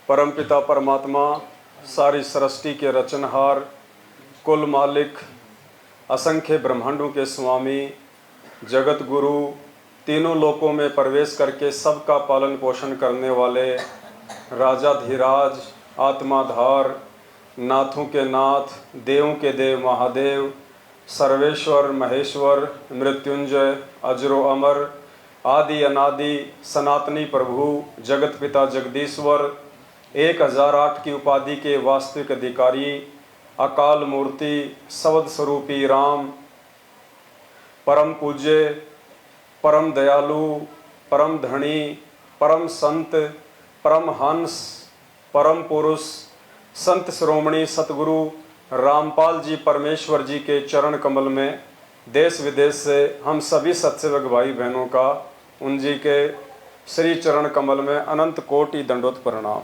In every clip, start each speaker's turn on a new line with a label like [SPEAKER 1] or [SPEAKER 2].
[SPEAKER 1] परमपिता परमात्मा, सारी सृष्टि के रचनहार, कुल मालिक, असंख्य ब्रह्मांडों के स्वामी, जगत गुरु, तीनों लोकों में प्रवेश करके सबका पालन पोषण करने वाले राजाधिराज, आत्माधार, नाथों के नाथ, देवों के देव महादेव, सर्वेश्वर महेश्वर, मृत्युंजय, अजरो अमर, आदि अनादि, सनातनी प्रभु, जगत पिता जगदीश्वर, 1008 की उपाधि के वास्तविक अधिकारी, अकाल मूर्ति, शब्द स्वरूपी राम, परम पूज्य, परम दयालु, परम धनी, परम संत, परम हंस, परम पुरुष, संत श्रोमणी सतगुरु रामपाल जी परमेश्वर जी के चरण कमल में देश विदेश से हम सभी सत्सेवक भाई बहनों का उन जी के श्री चरण कमल में अनंत कोटि दंडोत प्रणाम।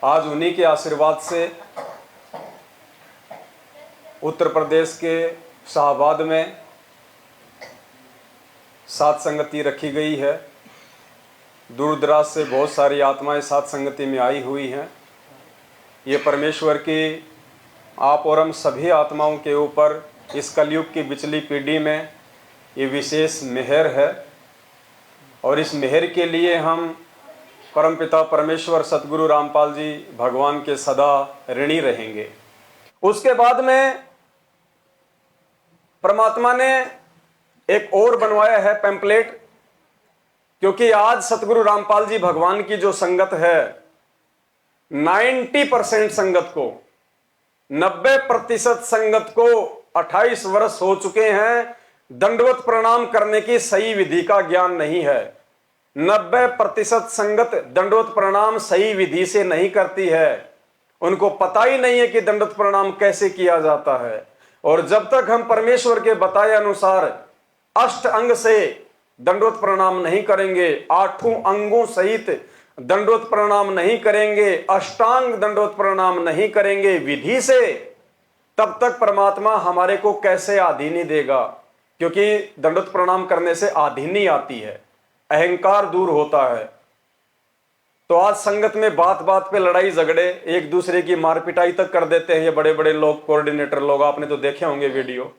[SPEAKER 1] आज उन्हीं के आशीर्वाद से उत्तर प्रदेश के शाहबाद में सात संगति रखी गई है। दूर दराज से बहुत सारी आत्माएं सात संगति में आई हुई हैं। ये परमेश्वर की आप और हम सभी आत्माओं के ऊपर इस कलयुग की बिचली पीढ़ी में ये विशेष मेहर है और इस मेहर के लिए हम परमपिता परमेश्वर सतगुरु रामपाल जी भगवान के सदा ऋणी रहेंगे। उसके बाद में परमात्मा ने एक और बनवाया है पैम्पलेट, क्योंकि आज सतगुरु रामपाल जी भगवान की जो संगत है 90% संगत को 90% संगत को 28 वर्ष हो चुके हैं, दंडवत प्रणाम करने की सही विधि का ज्ञान नहीं है। 90% संगत दंडवत प्रणाम सही विधि से नहीं करती है, उनको पता ही नहीं है कि दंडवत प्रणाम कैसे किया जाता है। और जब तक हम परमेश्वर के बताए अनुसार अष्ट अंग से दंडवत प्रणाम नहीं करेंगे, 8 अंगों सहित दंडवत प्रणाम नहीं करेंगे, अष्टांग दंडवत प्रणाम नहीं करेंगे विधि से, तब तक परमात्मा हमारे को कैसे आधीनी देगा। क्योंकि दंडवत प्रणाम करने से आधीनी आती है, अहंकार दूर होता है। तो आज संगत में बात बात पे लड़ाई झगड़े, एक दूसरे की मार पिटाई तक कर देते हैं ये बड़े बड़े लोग, कोऑर्डिनेटर लोग, आपने तो देखे होंगे वीडियो।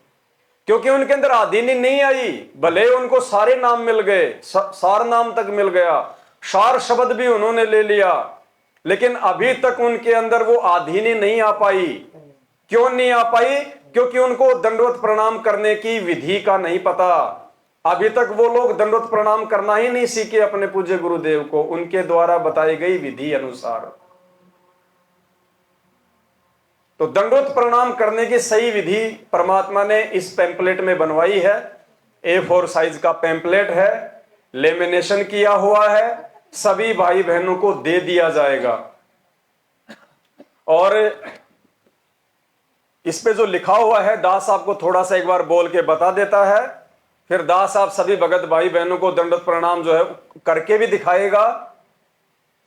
[SPEAKER 1] क्योंकि उनके अंदर आधीनी नहीं आई। भले उनको सारे नाम मिल गए, सार नाम तक मिल गया, सार शब्द भी उन्होंने ले लिया, लेकिन अभी तक उनके अंदर वो आधीनी नहीं आ पाई। क्यों नहीं आ पाई? क्योंकि उनको दंडवत प्रणाम करने की विधि का नहीं पता। अभी तक वो लोग दंडवत प्रणाम करना ही नहीं सीखे अपने पूज्य गुरुदेव को उनके द्वारा बताई गई विधि अनुसार। तो दंडवत प्रणाम करने की सही विधि परमात्मा ने इस पैम्पलेट में बनवाई है। A4 साइज का पैम्पलेट है, लेमिनेशन किया हुआ है, सभी भाई बहनों को दे दिया जाएगा। और इस पे जो लिखा हुआ है दास आपको थोड़ा सा एक बार बोल के बता देता है, फिर दास आप सभी भगत भाई बहनों को दंडवत प्रणाम जो है करके भी दिखाएगा,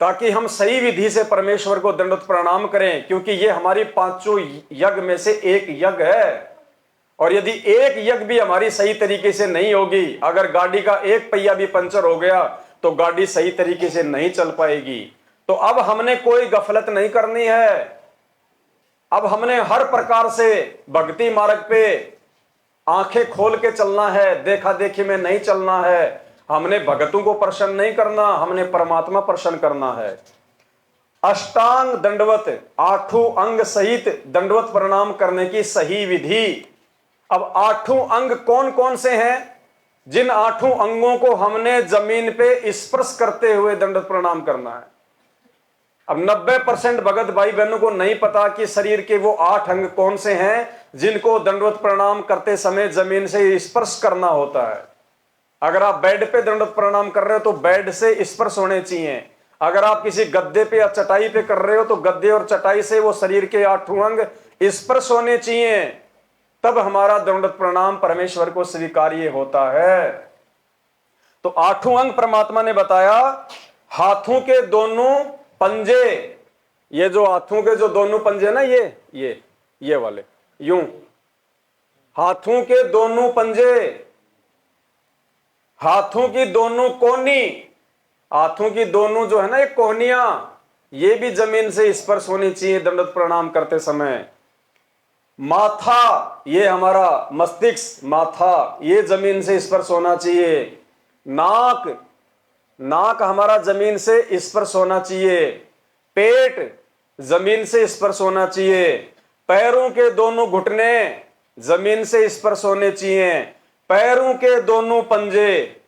[SPEAKER 1] ताकि हम सही विधि से परमेश्वर को दंडवत प्रणाम करें। क्योंकि ये हमारी 5 यज्ञ में से एक यज्ञ है, और यदि एक यज्ञ भी हमारी सही तरीके से नहीं होगी, अगर गाड़ी का एक पहिया भी पंचर हो गया तो गाड़ी सही तरीके से नहीं चल पाएगी। तो अब हमने कोई गफलत नहीं करनी है। अब हमने हर प्रकार से भक्ति मार्ग पे आंखें खोल के चलना है, देखा देखी में नहीं चलना है। हमने भगतों को प्रसन्न नहीं करना, हमने परमात्मा प्रसन्न करना है। अष्टांग दंडवत, 8 अंग सहित दंडवत प्रणाम करने की सही विधि। अब 8 अंग कौन कौन से हैं? जिन 8 अंगों को हमने जमीन पे स्पर्श करते हुए दंडवत प्रणाम करना है। अब 90% भगत भाई बहनों को नहीं पता कि शरीर के वो 8 अंग कौन से हैं जिनको दंडवत प्रणाम करते समय जमीन से स्पर्श करना होता है। अगर आप बेड पे दंडवत प्रणाम कर रहे हो तो बेड से स्पर्श होने चाहिए। अगर आप किसी गद्दे पे या चटाई पे कर रहे हो तो गद्दे और चटाई से वो शरीर के 8 अंग स्पर्श होने चाहिए, तब हमारा दंडवत प्रणाम परमेश्वर को स्वीकार्य होता है। तो 8 अंग परमात्मा ने बताया। हाथों के दोनों पंजे, ये जो हाथों के जो दोनों पंजे ना, ये वाले यूं, हाथों के दोनों पंजे, हाथों की दोनों कोनी, हाथों की दोनों जो है ना ये कोहनियां, ये भी जमीन से स्पर्श होनी चाहिए दंडवत प्रणाम करते समय। माथा, ये हमारा मस्तिष्क, माथा ये जमीन से स्पर्श होना चाहिए। नाक, नाक हमारा जमीन से स्पर्श होना चाहिए। पेट जमीन से स्पर्श होना चाहिए। पैरों के दोनों घुटने जमीन से स्पर्श होने चाहिए। पैरों के दोनों पंजे,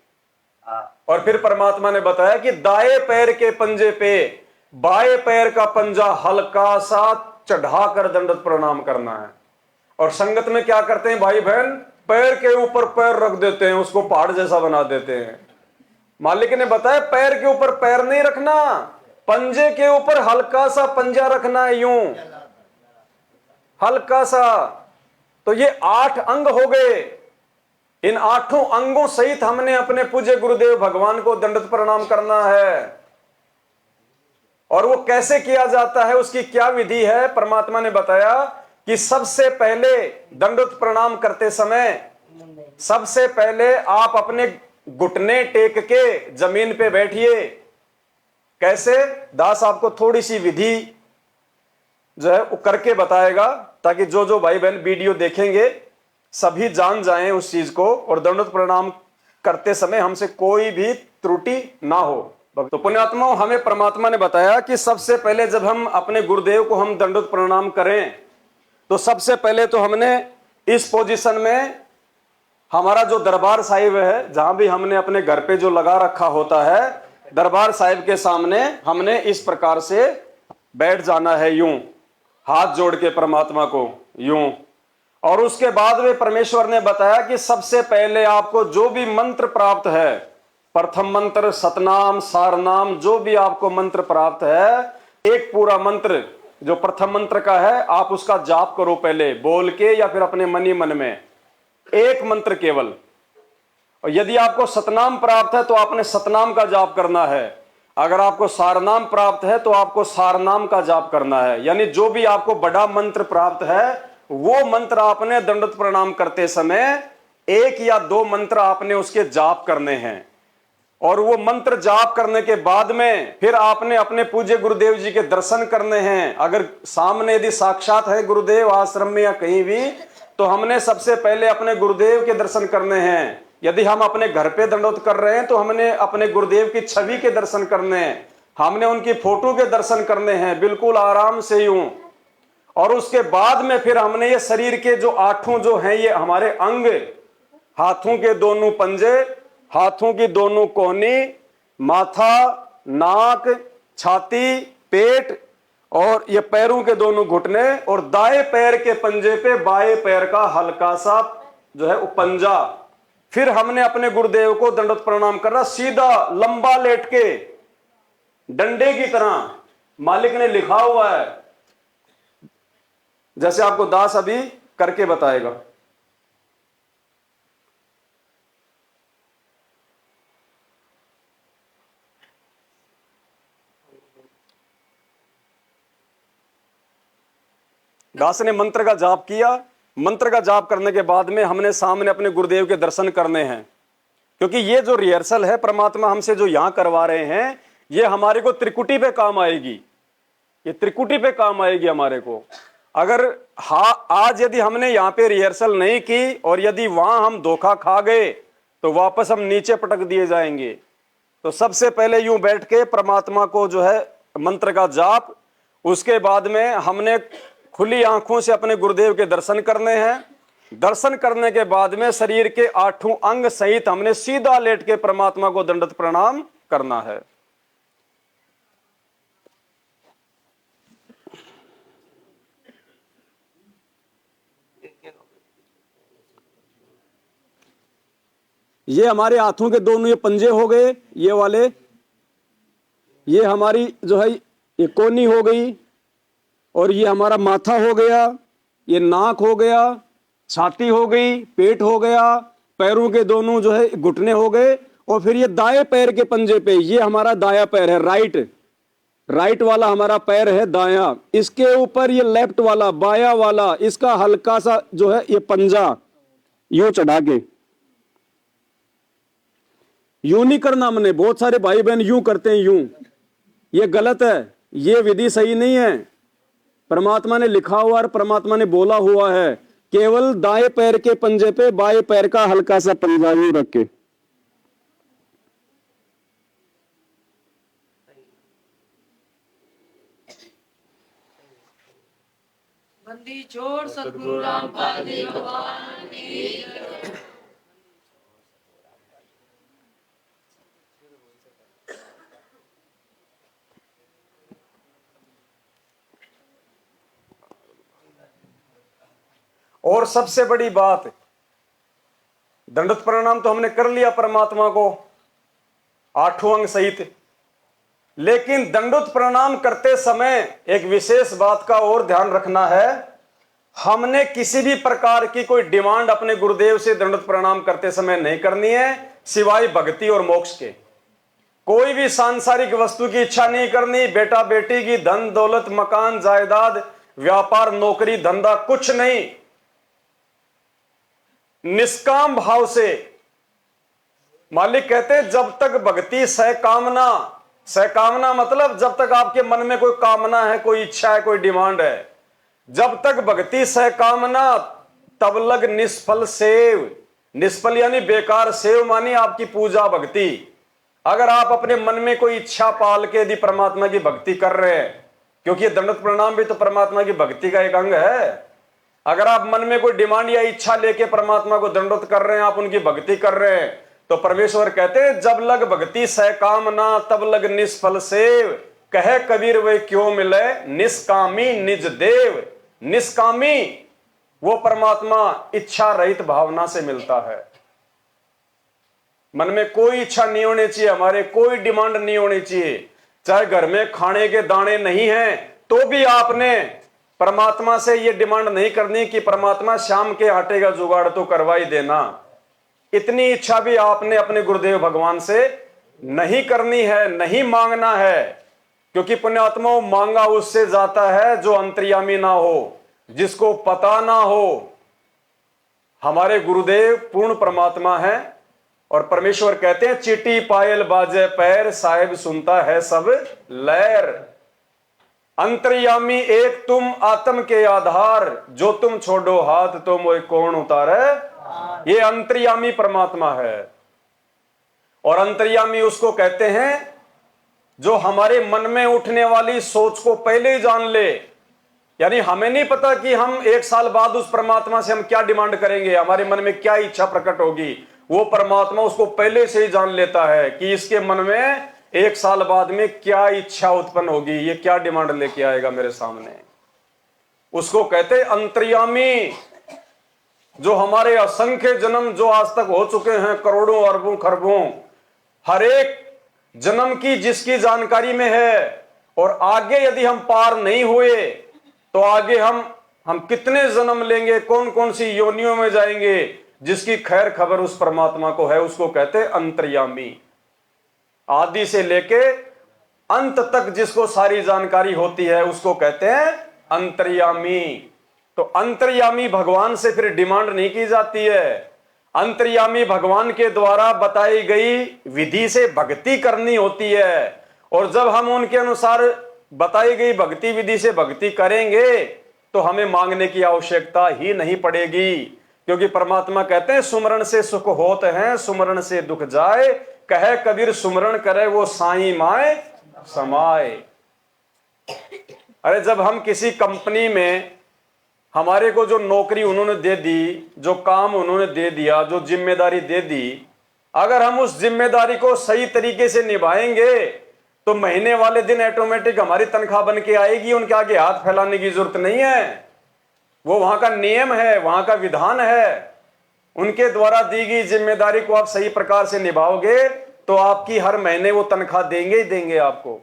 [SPEAKER 1] और फिर परमात्मा ने बताया कि दाएं पैर के पंजे पे बाएं पैर का पंजा हल्का सा चढ़ाकर दंडवत प्रणाम करना है। और संगत में क्या करते हैं भाई बहन, पैर के ऊपर पैर रख देते हैं, उसको पहाड़ जैसा बना देते हैं। मालिक ने बताया पैर के ऊपर पैर नहीं रखना, पंजे के ऊपर हल्का सा पंजा रखना है, यूं हल्का सा। तो ये 8 अंग हो गए। इन 8 अंगों सहित हमने अपने पूज्य गुरुदेव भगवान को दंडवत प्रणाम करना है। और वो कैसे किया जाता है, उसकी क्या विधि है, परमात्मा ने बताया कि सबसे पहले दंडवत प्रणाम करते समय सबसे पहले आप अपने घुटने टेक के जमीन पे बैठिए। कैसे, दास आपको थोड़ी सी विधि जो है वो करके बताएगा, ताकि जो जो भाई बहन वीडियो देखेंगे सभी जान जाएं उस चीज को, और दंडवत प्रणाम करते समय हमसे कोई भी त्रुटि ना हो। तो पुण्यात्माओं, हमें परमात्मा ने बताया कि सबसे पहले जब हम अपने गुरुदेव को हम दंडवत प्रणाम करें, तो सबसे पहले तो हमने इस पोजीशन में हमारा जो दरबार साहिब है, जहां भी हमने अपने घर पे जो लगा रखा होता है, दरबार साहिब के सामने हमने इस प्रकार से बैठ जाना है, यूं हाथ जोड़ के परमात्मा को यूं। और उसके बाद में परमेश्वर ने बताया कि सबसे पहले आपको जो भी मंत्र प्राप्त है, प्रथम मंत्र, सतनाम, सारनाम, जो भी आपको मंत्र प्राप्त है, एक पूरा मंत्र जो प्रथम मंत्र का है, आप उसका जाप करो पहले बोल के या फिर अपने मन ही मन में, एक मंत्र केवल। और यदि आपको सतनाम प्राप्त है तो आपने सतनाम का जाप करना है। अगर आपको सारनाम प्राप्त है तो आपको सारनाम का जाप करना है। यानी जो भी आपको बड़ा मंत्र प्राप्त है, वो मंत्र आपने दंडवत प्रणाम करते समय 1 या 2 मंत्र आपने उसके जाप करने हैं। और वो मंत्र जाप करने के बाद में फिर आपने अपने पूज्य गुरुदेव जी के दर्शन करने हैं। अगर सामने यदि साक्षात है गुरुदेव आश्रम में या कहीं भी, तो हमने सबसे पहले अपने गुरुदेव के दर्शन करने हैं। यदि हम अपने घर पे दंडवत कर रहे हैं तो हमने अपने गुरुदेव की छवि के दर्शन करने हैं, हमने उनकी फोटो के दर्शन करने हैं, बिल्कुल आराम से यूं। और उसके बाद में फिर हमने ये शरीर के जो 8 जो हैं ये हमारे अंग, हाथों के दोनों पंजे, हाथों की दोनों कोहनी, माथा, नाक, छाती, पेट, और ये पैरों के दोनों घुटने, और दाएं पैर के पंजे पे बाएं पैर का हल्का सा जो है वो पंजा। फिर हमने अपने गुरुदेव को दंडवत प्रणाम करना, सीधा लंबा लेट के डंडे की तरह। मालिक ने लिखा हुआ है, जैसे आपको दास अभी करके बताएगा। दास ने मंत्र का जाप किया। मंत्र का जाप करने के बाद में हमने सामने अपने गुरुदेव के दर्शन करने हैं, क्योंकि ये जो रिहर्सल है परमात्मा हमसे जो यहां करवा रहे हैं, ये हमारे को त्रिकुटी पे काम आएगी। ये त्रिकुटी पे काम आएगी हमारे को। अगर आज यदि हमने यहाँ पे रिहर्सल नहीं की और यदि वहां हम धोखा खा गए तो वापस हम नीचे पटक दिए जाएंगे। तो सबसे पहले यूं बैठ के परमात्मा को जो है मंत्र का जाप, उसके बाद में हमने खुली आंखों से अपने गुरुदेव के दर्शन करने हैं। दर्शन करने के बाद में शरीर के 8 अंग सहित हमने सीधा लेट के परमात्मा को दंडवत प्रणाम करना है। ये हमारे हाथों के दोनों ये पंजे हो गए, ये वाले, ये हमारी जो है ये कोहनी हो गई, और ये हमारा माथा हो गया, ये नाक हो गया, छाती हो गई, पेट हो गया, पैरों के दोनों जो है घुटने हो गए, और फिर ये दाएं पैर के पंजे पे, ये हमारा दायां पैर है, राइट वाला हमारा पैर है दायां, इसके ऊपर ये लेफ्ट वाला बायां वाला, इसका हल्का सा जो है ये पंजा यूं चढ़ा के, यूं नहीं करना हमने। बहुत सारे भाई बहन यूं करते हैं, यूं, ये गलत है, ये विधि सही नहीं है। परमात्मा ने लिखा हुआ और परमात्मा ने बोला हुआ है, केवल दाएं पैर के पंजे पे बाएं पैर का हल्का सा पंजा यूं रख के।
[SPEAKER 2] बंदी छोड़ सतगुरु रामपाल जी भगवान की।
[SPEAKER 1] और सबसे बड़ी बात, दंडवत प्रणाम तो हमने कर लिया परमात्मा को 8 अंग सहित, लेकिन दंडवत प्रणाम करते समय एक विशेष बात का और ध्यान रखना है। हमने किसी भी प्रकार की कोई डिमांड अपने गुरुदेव से दंडवत प्रणाम करते समय नहीं करनी है, सिवाय भक्ति और मोक्ष के। कोई भी सांसारिक वस्तु की इच्छा नहीं करनी, बेटा बेटी की, धन दौलत, मकान, जायदाद, व्यापार, नौकरी, धंधा, कुछ नहीं। निष्काम भाव से। मालिक कहते हैं जब तक भक्ति सकामना, सकामना मतलब जब तक आपके मन में कोई कामना है, कोई इच्छा है, कोई डिमांड है, जब तक भक्ति सकामना तब लग निष्फल सेव। निष्फल यानी बेकार, सेव मानी आपकी पूजा भक्ति। अगर आप अपने मन में कोई इच्छा पाल के यदि परमात्मा की भक्ति कर रहे हैं, क्योंकि दंडवत प्रणाम भी तो परमात्मा की भक्ति का एक अंग है। अगर आप मन में कोई डिमांड या इच्छा लेके परमात्मा को दंडवत कर रहे हैं, आप उनकी भक्ति कर रहे हैं, तो परमेश्वर कहते हैं जब लग भक्ति सकामना तब लग निष्फल सेव। कहे कबीर वे क्यों मिले निष्कामी निज देव। निष्कामी वो परमात्मा इच्छा रहित भावना से मिलता है। मन में कोई इच्छा नहीं होनी चाहिए, हमारे कोई डिमांड नहीं होनी चाहिए। चाहे घर में खाने के दाने नहीं हैं तो भी आपने परमात्मा से ये डिमांड नहीं करनी कि परमात्मा शाम के आटे का जुगाड़ तो करवा ही देना। इतनी इच्छा भी आपने अपने गुरुदेव भगवान से नहीं करनी है, नहीं मांगना है, क्योंकि पुण्यात्मा मांगा उससे जाता है जो अंतर्यामी ना हो, जिसको पता ना हो। हमारे गुरुदेव पूर्ण परमात्मा है और परमेश्वर कहते हैं चीटी पायल बाजे पैर, साहिब सुनता है सब लहर। अंतर्यामी एक तुम आत्म के आधार, जो तुम छोड़ो हाथ तो मोए कौन उतारे। ये अंतर्यामी परमात्मा है। और अंतर्यामी उसको कहते हैं जो हमारे मन में उठने वाली सोच को पहले ही जान ले। यानी हमें नहीं पता कि हम 1 साल बाद उस परमात्मा से हम क्या डिमांड करेंगे, हमारे मन में क्या इच्छा प्रकट होगी, वो परमात्मा उसको पहले से ही जान लेता है कि इसके मन में 1 साल बाद में क्या इच्छा उत्पन्न होगी, ये क्या डिमांड लेके आएगा मेरे सामने। उसको कहते अंतर्यामी। जो हमारे असंख्य जन्म जो आज तक हो चुके हैं, करोड़ों अरबों खरबों, हर एक जन्म की जिसकी जानकारी में है, और आगे यदि हम पार नहीं हुए तो आगे हम कितने जन्म लेंगे, कौन कौन सी योनियों में जाएंगे, जिसकी खैर खबर उस परमात्मा को है, उसको कहते हैं अंतर्यामी। आदि से लेके अंत तक जिसको सारी जानकारी होती है उसको कहते हैं अंतर्यामी। तो अंतर्यामी भगवान से फिर डिमांड नहीं की जाती है। अंतर्यामी भगवान के द्वारा बताई गई विधि से भक्ति करनी होती है, और जब हम उनके अनुसार बताई गई भक्ति विधि से भक्ति करेंगे तो हमें मांगने की आवश्यकता ही नहीं पड़ेगी, क्योंकि परमात्मा कहते हैं सुमरण से सुख होते हैं, सुमरण से दुख जाए, कहे कबीर सुमरण करे वो साईं माए समाए। अरे जब हम किसी कंपनी में, हमारे को जो नौकरी उन्होंने दे दी, जो काम उन्होंने दे दिया, जो जिम्मेदारी दे दी, अगर हम उस जिम्मेदारी को सही तरीके से निभाएंगे तो महीने वाले दिन ऑटोमेटिक हमारी तनख्वाह बन के आएगी। उनके आगे हाथ फैलाने की जरूरत नहीं है। वो वहां का नियम है, वहां का विधान है। उनके द्वारा दी गई जिम्मेदारी को आप सही प्रकार से निभाओगे तो आपकी हर महीने वो तनख्वाह देंगे ही देंगे आपको।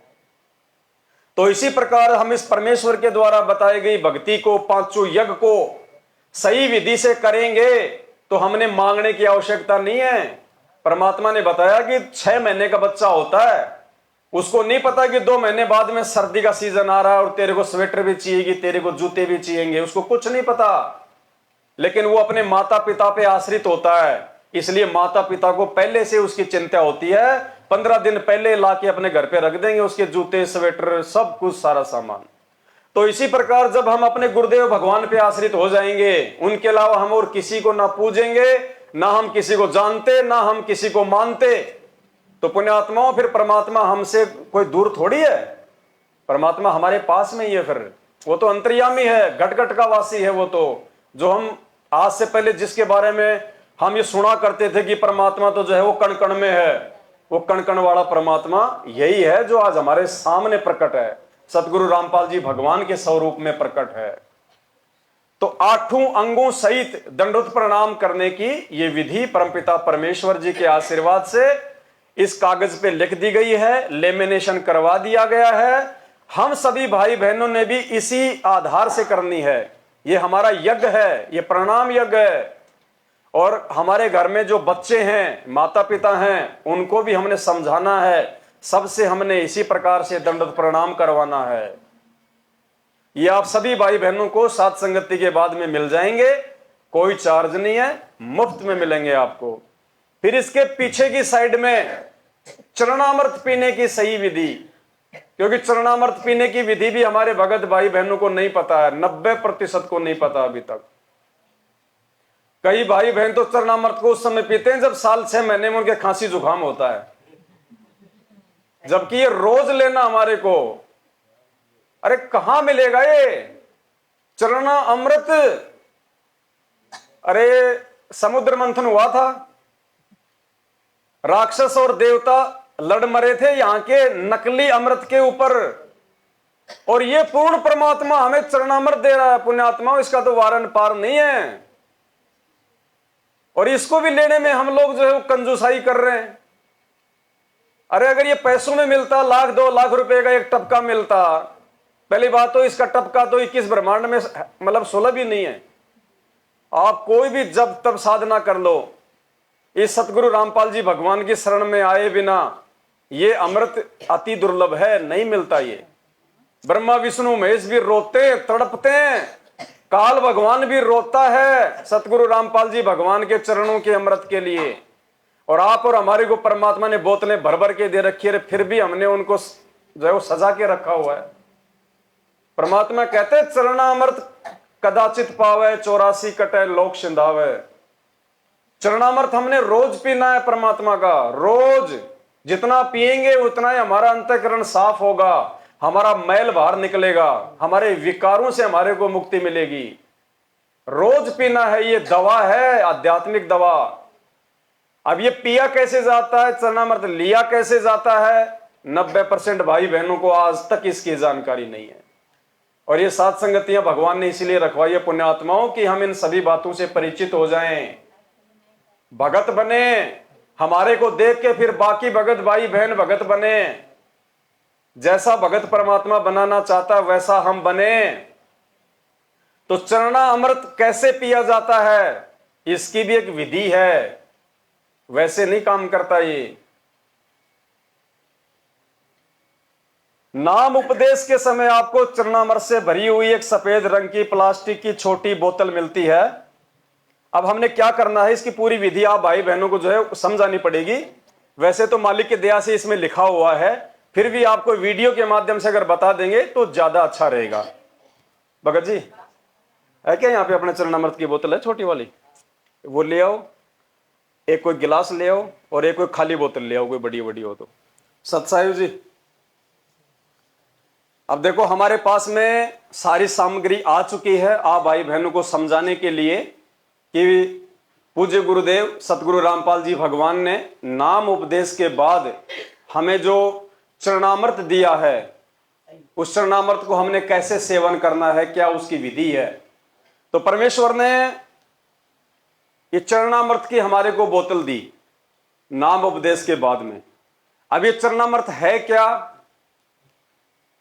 [SPEAKER 1] तो इसी प्रकार हम इस परमेश्वर के द्वारा बताई गई भक्ति को, 5 यज्ञ को सही विधि से करेंगे तो हमने मांगने की आवश्यकता नहीं है। परमात्मा ने बताया कि 6 महीने का बच्चा होता है, उसको नहीं पता कि 2 महीने बाद में सर्दी का सीजन आ रहा है और तेरे को स्वेटर भी चाहिएगी, तेरे को जूते भी चाहिएंगे, उसको कुछ नहीं पता। लेकिन वो अपने माता पिता पे आश्रित होता है इसलिए माता पिता को पहले से उसकी चिंता होती है, 15 दिन पहले लाके अपने घर पे रख देंगे उसके जूते स्वेटर सब कुछ सारा सामान। तो इसी प्रकार जब हम अपने गुरुदेव भगवान पे आश्रित हो जाएंगे, उनके अलावा हम और किसी को ना पूजेंगे, ना हम किसी को जानते, ना हम किसी को मानते, तो पुण्यात्माओं फिर परमात्मा हमसे कोई दूर थोड़ी है, परमात्मा हमारे पास में ही है। फिर वो तो अंतर्यामी है, घट घट का वासी है। वो तो जो हम आज से पहले जिसके बारे में हम ये सुना करते थे कि परमात्मा तो जो है वो कण कण में है, वो कण कण वाला परमात्मा यही है जो आज हमारे सामने प्रकट है, सतगुरु रामपाल जी भगवान के स्वरूप में प्रकट है। तो 8 अंगों सहित दंडवत प्रणाम करने की ये विधि परमपिता परमेश्वर जी के आशीर्वाद से इस कागज पे लिख दी गई है, लेमिनेशन करवा दिया गया है। हम सभी भाई बहनों ने भी इसी आधार से करनी है। ये हमारा यज्ञ है, ये प्रणाम यज्ञ है। और हमारे घर में जो बच्चे हैं, माता पिता हैं, उनको भी हमने समझाना है, सबसे हमने इसी प्रकार से दंडवत प्रणाम करवाना है। ये आप सभी भाई बहनों को साथ संगति के बाद में मिल जाएंगे, कोई चार्ज नहीं है, मुफ्त में मिलेंगे आपको। फिर इसके पीछे की साइड में चरणामृत पीने की सही विधि, क्योंकि चरणामृत पीने की विधि भी हमारे भगत भाई बहनों को नहीं पता है, 90% को नहीं पता अभी तक। कई भाई बहन तो चरणामृत को उस समय पीते हैं जब साल 6 महीने में उनके खांसी जुकाम होता है, जबकि ये रोज लेना हमारे को। अरे कहां मिलेगा ये चरणा अमृत? अरे समुद्र मंथन हुआ था, राक्षस और देवता लड़ मरे थे यहां के नकली अमृत के ऊपर, और ये पूर्ण परमात्मा हमें चरणामृत दे रहा है। पुण्यात्मा, इसका तो वारन पार नहीं है, और इसको भी लेने में हम लोग जो है वो कंजूसाई कर रहे हैं। अरे अगर ये पैसों में मिलता, 1-2 लाख रुपए का एक टपका मिलता, पहली बात तो इसका टपका तो 21 ब्रह्मांड में मतलब सुलभ ही नहीं है। आप कोई भी जब तब साधना कर लो, इस सतगुरु रामपाल जी भगवान की शरण में आए बिना ये अमृत अति दुर्लभ है, नहीं मिलता। ये ब्रह्मा विष्णु महेश भी रोते तड़पते हैं, काल भगवान भी रोता है सतगुरु रामपाल जी भगवान के चरणों के अमृत के लिए। और आप और हमारे को परमात्मा ने बोतलें भर भर के दे रखी है, फिर भी हमने उनको जो है वो सजा के रखा हुआ है। परमात्मा कहते हैं चरणामृत कदाचित पावे, 84 कटे लोक सिंधावे। चरणामृत हमने रोज पीना है परमात्मा का, रोज। जितना पिएंगे उतना ही हमारा अंतःकरण साफ होगा, हमारा मैल बाहर निकलेगा, हमारे विकारों से हमारे को मुक्ति मिलेगी। रोज पीना है, ये दवा है, आध्यात्मिक दवा। अब ये पिया कैसे जाता है चरणामृत, लिया कैसे जाता है, 90% भाई बहनों को आज तक इसकी जानकारी नहीं है। और ये सात संगतियां भगवान ने इसीलिए रखवाई है पुण्यात्माओं कि हम इन सभी बातों से परिचित हो जाएं, भगत बने, हमारे को देख के फिर बाकी भगत भाई बहन भगत बने। जैसा भगत परमात्मा बनाना चाहता है वैसा हम बने। तो चरणा अमृत कैसे पिया जाता है, इसकी भी एक विधि है, वैसे नहीं काम करता ये। नाम उपदेश के समय आपको चरणामृत से भरी हुई एक सफेद रंग की प्लास्टिक की छोटी बोतल मिलती है। अब हमने क्या करना है, इसकी पूरी विधि आप भाई बहनों को जो है समझानी पड़ेगी। वैसे तो मालिक की दया से इसमें लिखा हुआ है, फिर भी आपको वीडियो के माध्यम से अगर बता देंगे तो ज्यादा अच्छा रहेगा। भगत जी है क्या यहाँ पे अपने चरणामृत की बोतल है छोटी वाली, वो ले आओ, एक कोई गिलास ले आओ और एक कोई खाली बोतल ले आओ, कोई बड़ी बड़ी हो तो। सत्सायु जी, अब देखो हमारे पास में सारी सामग्री आ चुकी है आप भाई बहनों को समझाने के लिए कि पूज्य गुरुदेव सतगुरु रामपाल जी भगवान ने नाम उपदेश के बाद हमें जो चरणामृत दिया है, उस चरणामृत को हमने कैसे सेवन करना है, क्या उसकी विधि है। तो परमेश्वर ने ये चरणामृत की हमारे को बोतल दी नाम उपदेश के बाद में। अब ये चरणामृत है क्या?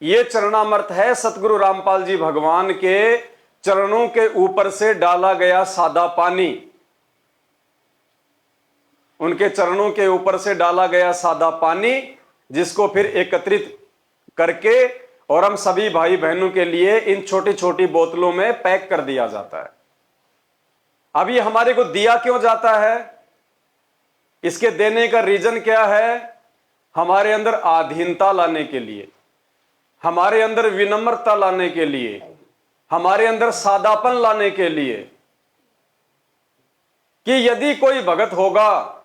[SPEAKER 1] ये चरणामृत है सतगुरु रामपाल जी भगवान के चरणों के ऊपर से डाला गया सादा पानी। उनके चरणों के ऊपर से डाला गया सादा पानी, जिसको फिर एकत्रित करके और हम सभी भाई बहनों के लिए इन छोटी छोटी बोतलों में पैक कर दिया जाता है। अब ये हमारे को दिया क्यों जाता है? इसके देने का रीजन क्या है? हमारे अंदर आधीनता लाने के लिए, हमारे अंदर विनम्रता लाने के लिए, हमारे अंदर सादापन लाने के लिए, कि यदि कोई भगत होगा,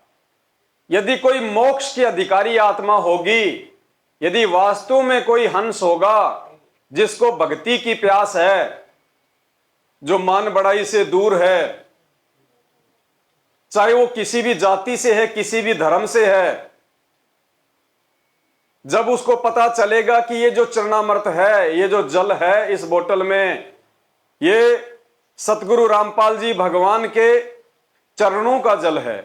[SPEAKER 1] यदि कोई मोक्ष की अधिकारी आत्मा होगी, यदि वास्तव में कोई हंस होगा जिसको भक्ति की प्यास है, जो मान बढ़ाई से दूर है, चाहे वो किसी भी जाति से है, किसी भी धर्म से है, जब उसको पता चलेगा कि ये जो चरणामृत है, ये जो जल है इस बोतल में, ये सतगुरु रामपाल जी भगवान के चरणों का जल है,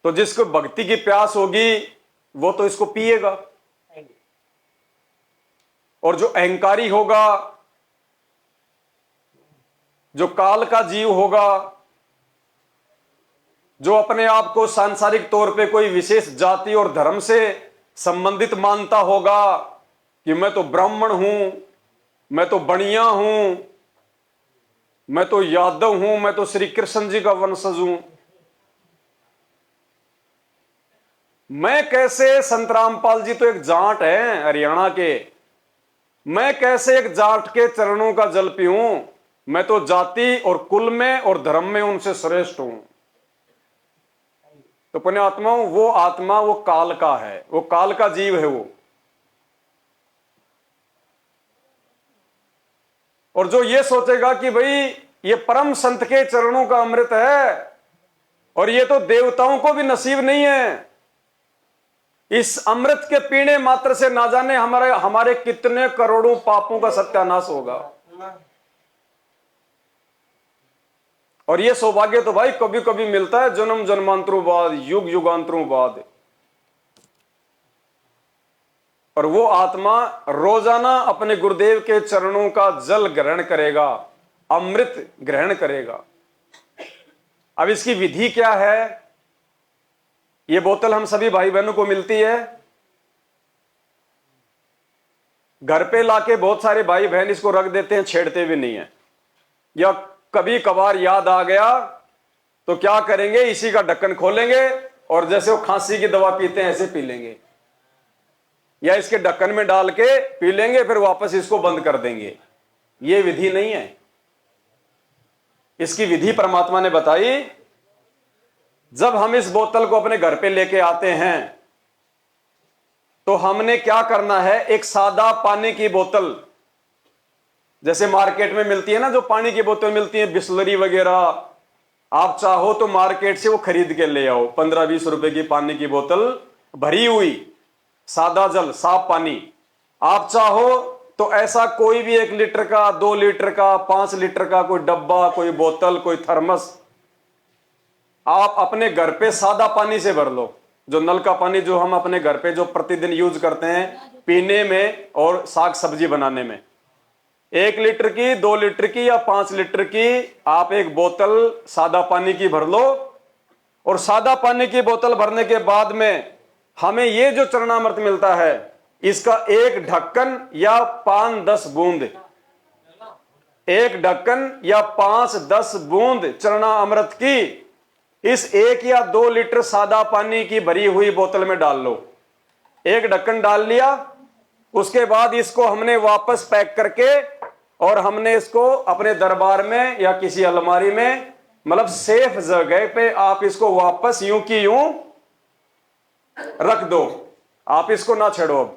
[SPEAKER 1] तो जिसको भक्ति की प्यास होगी वो तो इसको पिएगा। और जो अहंकारी होगा, जो काल का जीव होगा, जो अपने आप को सांसारिक तौर पे कोई विशेष जाति और धर्म से संबंधित मानता होगा कि मैं तो ब्राह्मण हूं, मैं तो बनिया हूं, मैं तो यादव हूं, मैं तो श्री कृष्ण जी का वंशज हूं, मैं कैसे, संत रामपाल जी तो एक जाट है हरियाणा के, मैं कैसे एक जाट के चरणों का जल पीऊं, मैं तो जाति और कुल में और धर्म में उनसे श्रेष्ठ हूं। तो पुण्य आत्माओं, वो आत्मा वो काल का है, वो काल का जीव है वो। और जो ये सोचेगा कि भाई ये परम संत के चरणों का अमृत है और ये तो देवताओं को भी नसीब नहीं है, इस अमृत के पीने मात्र से ना जाने हमारे कितने करोड़ों पापों का सत्यानाश होगा। और ये सौभाग्य तो भाई कभी कभी मिलता है, जन्म जन्मांतरों बाद, युग युगांतरों बाद। और वो आत्मा रोजाना अपने गुरुदेव के चरणों का जल ग्रहण करेगा, अमृत ग्रहण करेगा। अब इसकी विधि क्या है? ये बोतल हम सभी भाई बहनों को मिलती है, घर पे लाके बहुत सारे भाई बहन इसको रख देते हैं, छेड़ते भी नहीं है, या कभी कभार याद आ गया तो क्या करेंगे, इसी का ढक्कन खोलेंगे और जैसे वो खांसी की दवा पीते हैं ऐसे पी लेंगे, या इसके ढक्कन में डाल के पी लेंगे, फिर वापस इसको बंद कर देंगे। ये विधि नहीं है। इसकी विधि परमात्मा ने बताई। जब हम इस बोतल को अपने घर पे लेके आते हैं तो हमने क्या करना है, एक सादा पानी की बोतल, जैसे मार्केट में मिलती है ना, जो पानी की बोतल मिलती है बिस्लरी वगैरह, आप चाहो तो मार्केट से वो खरीद के ले आओ, 15-20 रुपए की पानी की बोतल भरी हुई सादा जल, साफ पानी। आप चाहो तो ऐसा कोई भी 1 लीटर का, 2 लीटर का, 5 लीटर का कोई डब्बा, कोई बोतल, कोई थर्मस आप अपने घर पे सादा पानी से भर लो, जो नल का पानी जो हम अपने घर पे जो प्रतिदिन यूज करते हैं पीने में और साग सब्जी बनाने में। 1 लीटर की, 2 लीटर की या 5 लीटर की आप एक बोतल सादा पानी की भर लो। और सादा पानी की बोतल भरने के बाद में हमें ये जो चरणामृत मिलता है, इसका एक ढक्कन या 5-10 बूंद, एक ढक्कन या 5-10 बूंद चरणामृत की इस 1 या 2 लीटर सादा पानी की भरी हुई बोतल में डाल लो। एक ढक्कन डाल लिया, उसके बाद इसको हमने वापस पैक करके और हमने इसको अपने दरबार में या किसी अलमारी में, मतलब सेफ जगह पे आप इसको वापस यूं की यूं रख दो। आप इसको ना छेड़ो अब,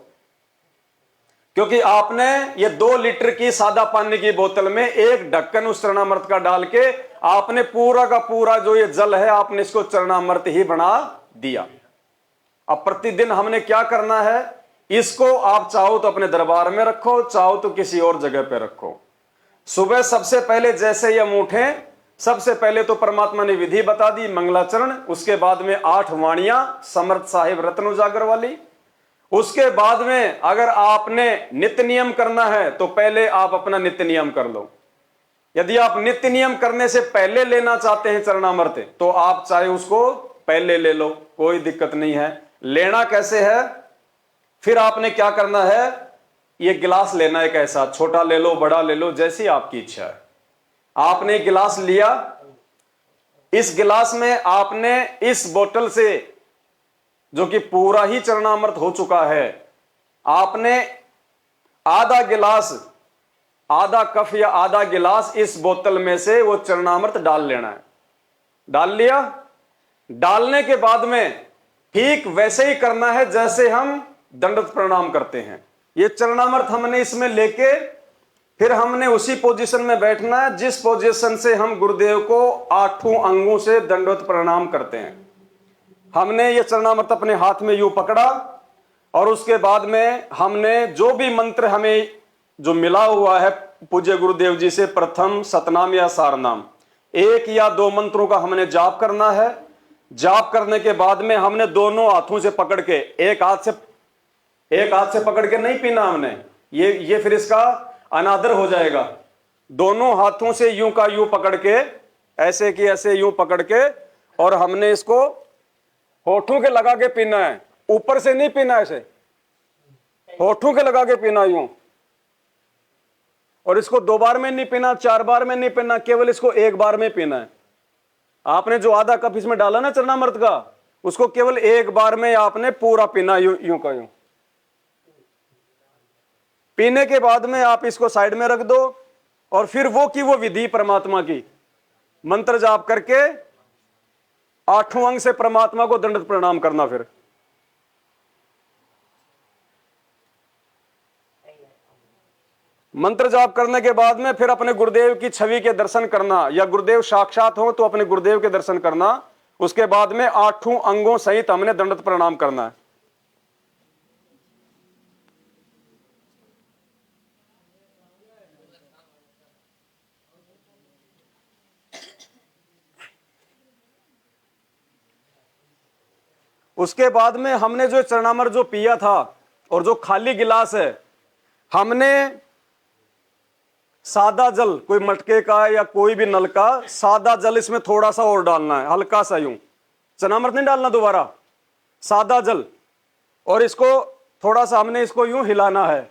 [SPEAKER 1] क्योंकि आपने ये 2 लीटर की सादा पानी की बोतल में एक ढक्कन उस चरणामृत का डाल के आपने पूरा का पूरा जो ये जल है, आपने इसको चरणामृत ही बना दिया। अब प्रतिदिन हमने क्या करना है, इसको आप चाहो तो अपने दरबार में रखो, चाहो तो किसी और जगह पे रखो। सुबह सबसे पहले जैसे ही हम उठें, सबसे पहले तो परमात्मा ने विधि बता दी, मंगलाचरण, उसके बाद में 8 वाणियां समर्थ साहिब रत्न उजागर वाली। उसके बाद में अगर आपने नित्य नियम करना है तो पहले आप अपना नित्य नियम कर लो। यदि आप नित्य नियम करने से पहले लेना चाहते हैं चरणामृत, तो आप चाहे उसको पहले ले लो, कोई दिक्कत नहीं है। लेना कैसे है, फिर आपने क्या करना है, ये गिलास लेना है, कैसा, छोटा ले लो, बड़ा ले लो, जैसी आपकी इच्छा है। आपने गिलास लिया, इस गिलास में आपने इस बोतल से, जो कि पूरा ही चरणामृत हो चुका है, आपने आधा गिलास, आधा कप या आधा गिलास इस बोतल में से वो चरणामृत डाल लेना है। डाल लिया। डालने के बाद में ठीक वैसे ही करना है जैसे हम दंडवत प्रणाम करते हैं। ये चरणामृत हमने इसमें लेके फिर हमने उसी पोजीशन में बैठना है जिस पोजीशन से हम गुरुदेव को 8 अंगों से दंडवत प्रणाम करते हैं। हमने ये चरणामृत अपने हाथ में यूं पकड़ा और उसके बाद में हमने जो भी मंत्र हमें जो मिला हुआ है पूज्य गुरुदेव जी से, प्रथम सतनाम या सारनाम, 1 या 2 मंत्रों का हमने जाप करना है। जाप करने के बाद में हमने दोनों हाथों से पकड़ के, एक हाथ से पकड़ के नहीं पीना हमने, ये फिर इसका अनादर हो जाएगा। दोनों हाथों से यूं का यूं पकड़ के, ऐसे की ऐसे यूं पकड़ के, और हमने इसको होठों के लगा के पीना है। ऊपर से नहीं पीना, ऐसे होठों के लगा के पीना यूं। और इसको 2 बार में नहीं पीना, 4 बार में नहीं पीना, केवल इसको 1 बार में पीना है। आपने जो आधा कप इसमें डाला ना चरणामृत का, उसको केवल 1 बार में आपने पूरा पीना, यूं का यूं। पीने के बाद में आप इसको साइड में रख दो और फिर वो की वो विधि परमात्मा की मंत्र जाप करके 8 अंग से परमात्मा को दंडवत प्रणाम करना। फिर मंत्र जाप करने के बाद में फिर अपने गुरुदेव की छवि के दर्शन करना, या गुरुदेव साक्षात हो तो अपने गुरुदेव के दर्शन करना। उसके बाद में 8 अंगों सहित हमने दंडवत प्रणाम करना है। उसके बाद में हमने जो चरणामृत जो पिया था और जो खाली गिलास है, हमने सादा जल, कोई मटके का या कोई भी नल का सादा जल इसमें थोड़ा सा और डालना है, हल्का सा यूं। चरणामृत नहीं डालना दोबारा, सादा जल। और इसको थोड़ा सा हमने इसको यूं हिलाना है।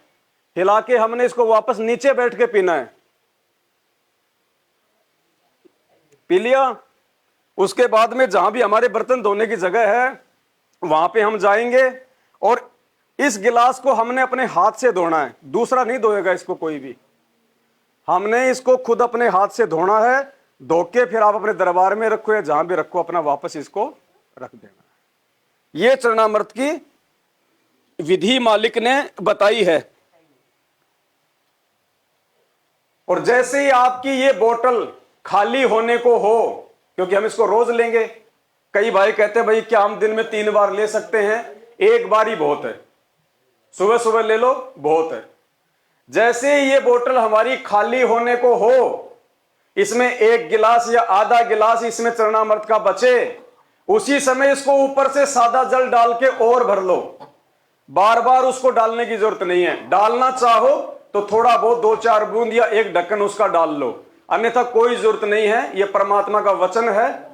[SPEAKER 1] हिला के हमने इसको वापस नीचे बैठ के पीना है। पी लिया। उसके बाद में जहां भी हमारे बर्तन धोने की जगह है वहां पे हम जाएंगे और इस गिलास को हमने अपने हाथ से धोना है। दूसरा नहीं धोएगा इसको कोई भी, हमने इसको खुद अपने हाथ से धोना है। धो के फिर आप अपने दरबार में रखो या जहां भी रखो, अपना वापस इसको रख देना। ये चरणामृत की विधि मालिक ने बताई है। और जैसे ही आपकी ये बोतल खाली होने को हो, क्योंकि हम इसको रोज लेंगे, कई भाई कहते हैं भाई क्या हम दिन में 3 बार ले सकते हैं? 1 बार ही बहुत है, सुबह सुबह ले लो, बहुत है। जैसे ही ये बोतल हमारी खाली होने को हो, इसमें 1 गिलास या आधा गिलास इसमें चरणामृत का बचे, उसी समय इसको ऊपर से सादा जल डाल के और भर लो। बार बार उसको डालने की जरूरत नहीं है। डालना चाहो तो थोड़ा बहुत 2-4 बूंद या 1 ढक्कन उसका डाल लो, अन्यथा कोई जरूरत नहीं है। यह परमात्मा का वचन है।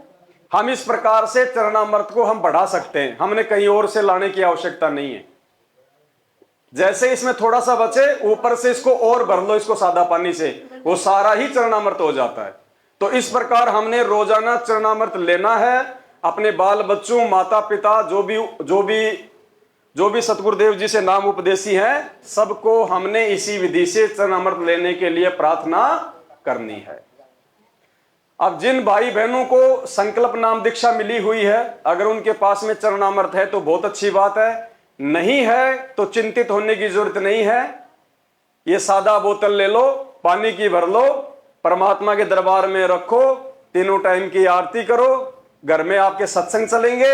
[SPEAKER 1] हम इस प्रकार से चरणामृत को हम बढ़ा सकते हैं, हमने कहीं और से लाने की आवश्यकता नहीं है। जैसे इसमें थोड़ा सा बचे, ऊपर से इसको और भर लो, इसको सादा पानी से, वो सारा ही चरणामृत हो जाता है। तो इस प्रकार हमने रोजाना चरणामृत लेना है। अपने बाल बच्चों, माता पिता, जो भी सतगुरुदेव जी से नाम उपदेशी हैं, सबको हमने इसी विधि से चरणामृत लेने के लिए प्रार्थना करनी है। अब जिन भाई बहनों को संकल्प नाम दीक्षा मिली हुई है, अगर उनके पास में चरणामृत है तो बहुत अच्छी बात है। नहीं है तो चिंतित होने की जरूरत नहीं है। ये सादा बोतल ले लो, पानी की भर लो, परमात्मा के दरबार में रखो, 3 टाइम की आरती करो, घर में आपके सत्संग चलेंगे,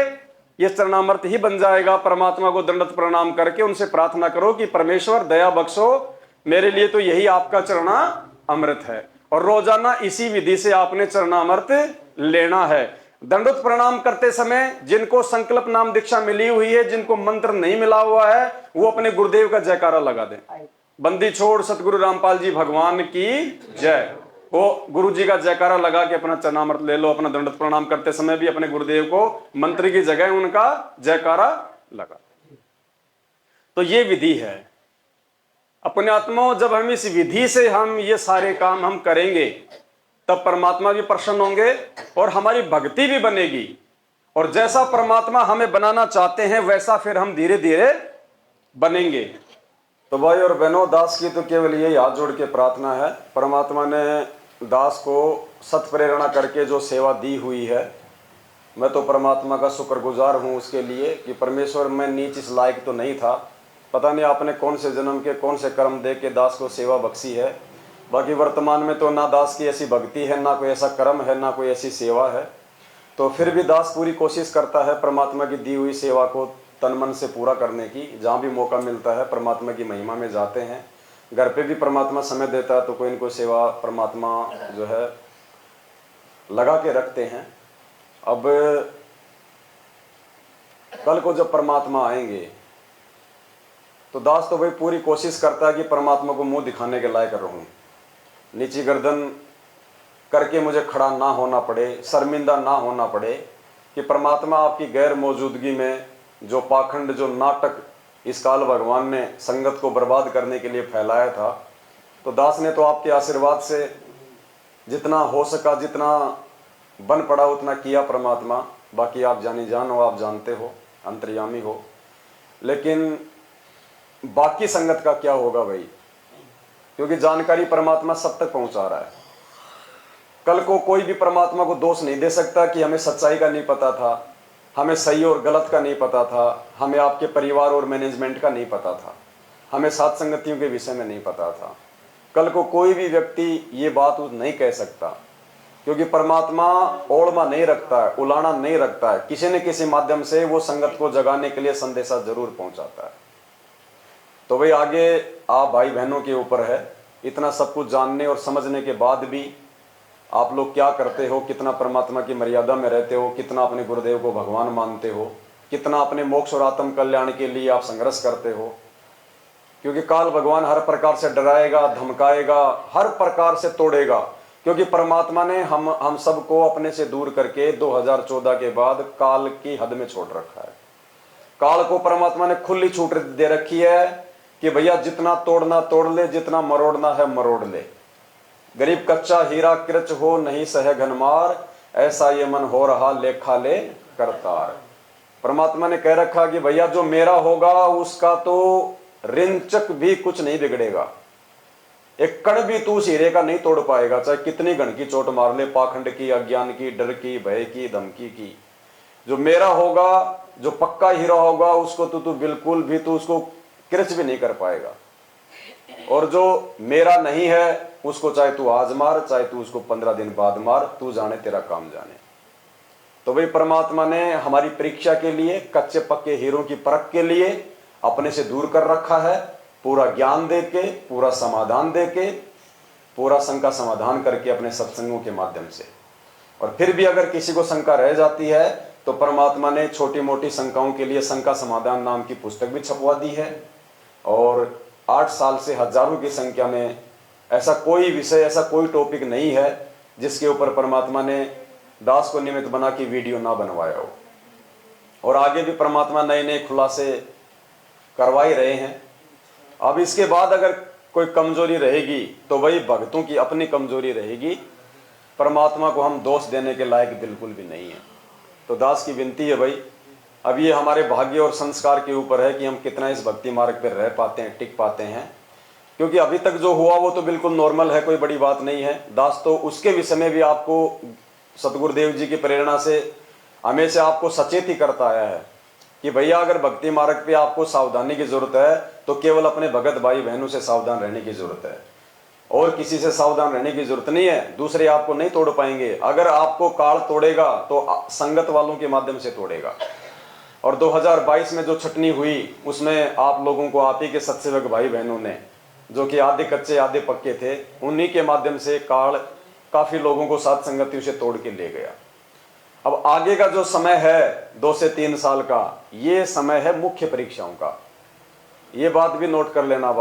[SPEAKER 1] ये चरणामृत ही बन जाएगा। परमात्मा को दंडवत प्रणाम करके उनसे प्रार्थना करो कि परमेश्वर दया बख्शो, मेरे लिए तो यही आपका चरणा अमृत है। और रोजाना इसी विधि से आपने चरणामृत लेना है। दंडवत प्रणाम करते समय जिनको संकल्प नाम दीक्षा मिली हुई है, जिनको मंत्र नहीं मिला हुआ है, वो अपने गुरुदेव का जयकारा लगा दें। बंदी छोड़ सतगुरु रामपाल जी भगवान की जय। वो गुरु जी का जयकारा लगा के अपना चरणामृत ले लो। अपना दंडवत प्रणाम करते समय भी अपने गुरुदेव को मंत्र की जगह उनका जयकारा लगा। तो ये विधि है। अपने आत्माओं, जब हम इस विधि से हम ये सारे काम हम करेंगे तब परमात्मा भी प्रसन्न होंगे और हमारी भक्ति भी बनेगी। और जैसा परमात्मा हमें बनाना चाहते हैं वैसा फिर हम धीरे धीरे बनेंगे। तो भाई और बहनों, दास की तो केवल यही हाथ जोड़ के प्रार्थना है, परमात्मा ने दास को सत प्रेरणा करके जो सेवा दी हुई है, मैं तो परमात्मा का शुक्रगुजार हूँ उसके लिए कि परमेश्वर, मैं नीच इस लायक तो नहीं था, पता नहीं आपने कौन से जन्म के कौन से कर्म दे के दास को सेवा बख्शी है। बाकी वर्तमान में तो ना दास की ऐसी भक्ति है, ना कोई ऐसा कर्म है, ना कोई ऐसी सेवा है। तो फिर भी दास पूरी कोशिश करता है परमात्मा की दी हुई सेवा को तन मन से पूरा करने की। जहाँ भी मौका मिलता है परमात्मा की महिमा में जाते हैं। घर पे भी परमात्मा समय देता है तो कोई न कोई सेवा परमात्मा जो है लगा के रखते हैं। अब कल को जब परमात्मा आएंगे तो दास तो भाई पूरी कोशिश करता है कि परमात्मा को मुंह दिखाने के लायक रहूं, नीची गर्दन करके मुझे खड़ा ना होना पड़े, शर्मिंदा ना होना पड़े कि परमात्मा आपकी गैर मौजूदगी में जो पाखंड, जो नाटक इस काल भगवान ने संगत को बर्बाद करने के लिए फैलाया था, तो दास ने तो आपके आशीर्वाद से जितना हो सका, जितना बन पड़ा उतना किया परमात्मा। बाकी आप जानी जान हो, आप जानते हो, अंतर्यामी हो। लेकिन बाकी संगत का क्या होगा भाई, क्योंकि जानकारी परमात्मा सब तक पहुंचा रहा है। कल को कोई भी परमात्मा को दोष नहीं दे सकता कि हमें सच्चाई का नहीं पता था, हमें सही और गलत का नहीं पता था, हमें आपके परिवार और मैनेजमेंट का नहीं पता था, हमें साथ संगतियों के विषय में नहीं पता था। कल को कोई भी व्यक्ति ये बात नहीं कह सकता, क्योंकि परमात्मा ओळमा नहीं रखता है, उलाना नहीं रखता है। किसी न किसी माध्यम से वो संगत को जगाने के लिए संदेशा जरूर पहुंचाता है। तो भाई आगे आप भाई बहनों के ऊपर है, इतना सब कुछ जानने और समझने के बाद भी आप लोग क्या करते हो, कितना परमात्मा की मर्यादा में रहते हो, कितना अपने गुरुदेव को भगवान मानते हो, कितना अपने मोक्ष और आत्म कल्याण के लिए आप संघर्ष करते हो। क्योंकि काल भगवान हर प्रकार से डराएगा, धमकाएगा, हर प्रकार से तोड़ेगा, क्योंकि परमात्मा ने हम सबको अपने से दूर करके 2014 के बाद काल की हद में छोड़ रखा है। काल को परमात्मा ने खुली छूट दे रखी है कि भैया जितना तोड़ना तोड़ ले, जितना मरोड़ना है मरोड़ ले। गरीब कच्चा हीरा कृच हो, नहीं सहे घनमार, ऐसा ये मन हो रहा लेखा ले करतार। परमात्मा ने कह रखा कि भैया जो मेरा होगा उसका तो रिंचक भी कुछ नहीं बिगड़ेगा, एक कण भी तू उस हीरे का नहीं तोड़ पाएगा, चाहे कितनी घन की चोट मार ले, पाखंड की, अज्ञान की, डर की, भय की, धमकी की। जो मेरा होगा, जो पक्का हीरा होगा, उसको तू बिल्कुल भी तू उसको किरच भी नहीं कर पाएगा। और जो मेरा नहीं है उसको चाहे तू आज मार, चाहे तू उसको 15 दिन बाद मार, तू जाने तेरा काम जाने। तो भाई परमात्मा ने हमारी परीक्षा के लिए, कच्चे पक्के हीरों की परख के लिए अपने से दूर कर रखा है। पूरा ज्ञान देके, पूरा समाधान देके, पूरा शंका समाधान करके अपने सत्संगों के माध्यम से। और फिर भी अगर किसी को शंका रह जाती है तो परमात्मा ने छोटी मोटी शंकाओं के लिए शंका समाधान नाम की पुस्तक भी छपवा दी है। और 8 साल से हजारों की संख्या में ऐसा कोई विषय, ऐसा कोई टॉपिक नहीं है जिसके ऊपर परमात्मा ने दास को निमित्त बना के वीडियो ना बनवाया हो। और आगे भी परमात्मा नए नए खुलासे करवा ही रहे हैं। अब इसके बाद अगर कोई कमजोरी रहेगी तो वही भक्तों की अपनी कमजोरी रहेगी, परमात्मा को हम दोष देने के लायक बिल्कुल भी नहीं है। तो दास की विनती है भाई, अब ये हमारे भाग्य और संस्कार के ऊपर है कि हम कितना इस भक्ति मार्ग पर रह पाते हैं, टिक पाते हैं। क्योंकि अभी तक जो हुआ वो तो बिल्कुल नॉर्मल है, कोई बड़ी बात नहीं है। दास तो उसके विषय में भी आपको सतगुरुदेव जी की प्रेरणा से हमेशा आपको सचेत ही करता आया है कि भैया अगर भक्ति मार्ग पे आपको सावधानी की जरूरत है तो केवल अपने भगत भाई बहनों से सावधान रहने की जरूरत है, और किसी से सावधान रहने की जरूरत नहीं है। दूसरे आपको नहीं तोड़ पाएंगे। अगर आपको काल तोड़ेगा तो संगत वालों के माध्यम से तोड़ेगा। और 2022 में जो छटनी हुई उसमें आप लोगों को, आप ही के सत्सेवक भाई बहनों ने, जो कि आधे कच्चे आधे पक्के थे, उन्हीं के माध्यम से काल काफी लोगों को साथ संगतियों से तोड़ के ले गया। अब आगे का जो समय है 2 से 3 साल का, ये समय है मुख्य परीक्षाओं का। ये बात भी नोट कर लेना। अब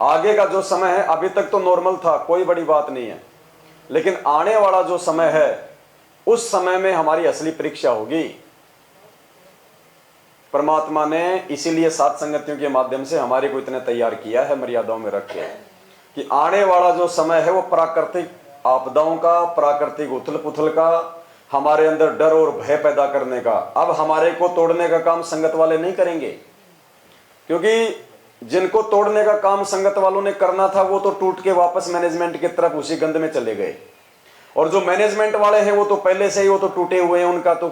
[SPEAKER 1] आगे का जो समय है, अभी तक तो नॉर्मल था, कोई बड़ी बात नहीं है, लेकिन आने वाला जो समय है उस समय में हमारी असली परीक्षा होगी। परमात्मा ने इसीलिए सात संगतियों के माध्यम से हमारे को इतने तैयार किया है, मर्यादाओं में रख के, कि आने वाला जो समय है वो प्राकृतिक आपदाओं का, प्राकृतिक उथल पुथल का, हमारे अंदर डर और भय पैदा करने का। अब हमारे को तोड़ने का काम संगत वाले नहीं करेंगे, क्योंकि जिनको तोड़ने का काम संगत वालों ने करना था वो तो टूट के वापस मैनेजमेंट की तरफ उसी गंद में चले गए। और जो मैनेजमेंट वाले हैं वो तो पहले से ही वो तो टूटे हुए हैं, उनका तो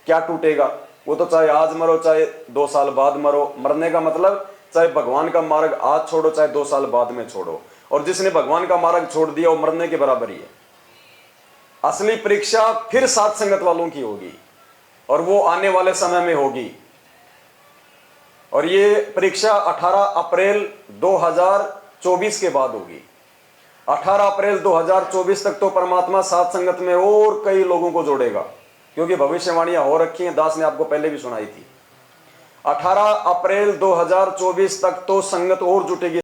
[SPEAKER 1] क्या टूटेगा, वो तो चाहे आज मरो चाहे 2 साल बाद मरो। मरने का मतलब चाहे भगवान का मार्ग आज छोड़ो चाहे 2 साल बाद में छोड़ो, और जिसने भगवान का मार्ग छोड़ दिया वो मरने के बराबर ही है। असली परीक्षा फिर साथ संगत वालों की होगी, और वो आने वाले समय में होगी। और ये परीक्षा 18 अप्रैल 2024 के बाद होगी। 18 अप्रैल 2024 तक तो परमात्मा साथ संगत में और कई लोगों को जोड़ेगा, क्योंकि भविष्यवाणियां हो रखी हैं, दास ने आपको पहले भी सुनाई थी। 18 अप्रैल 2024 तक तो संगत और जुटेगी।